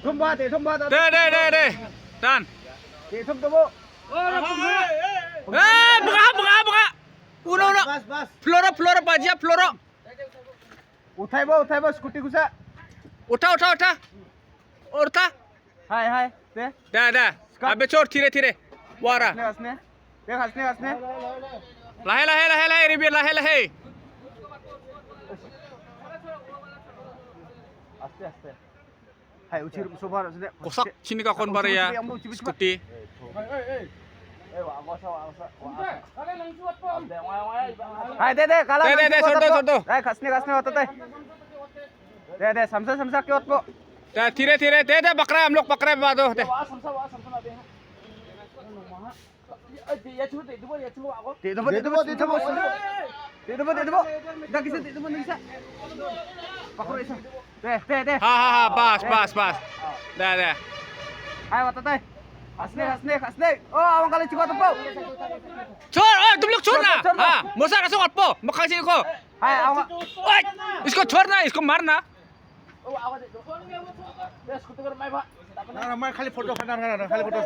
Thum ba, thum ba. Deh. Dan. Thum tu bu. Buka. Uno. Bas. Flora bajia flora. Uthai bo, scooty kusa. Uta. Hai. Deh. Dah. Abe chor thire. Wara. Hasne. Deh hasne. Lahe, Ribir lahe. Aste. Hai, ucir sobar sudah. Kosak sini ka kon bare ya. Scooty. Hai, deh, kalah. Deh, sordo. Hai, kasne hoता है. दे समसा क्यों तो धीरे दे बकरा हम लोग पकड़े बाद दे हाँ बस दे हाय बता हंसने ओ आवां कल चिको तो छोड़ तुम लोग छोड़ना हाँ मोसा रसो अपो मक्खा से को हाय आवां इसको छोड़ना इसको मारना मैं खाली फोटो खाली फोटो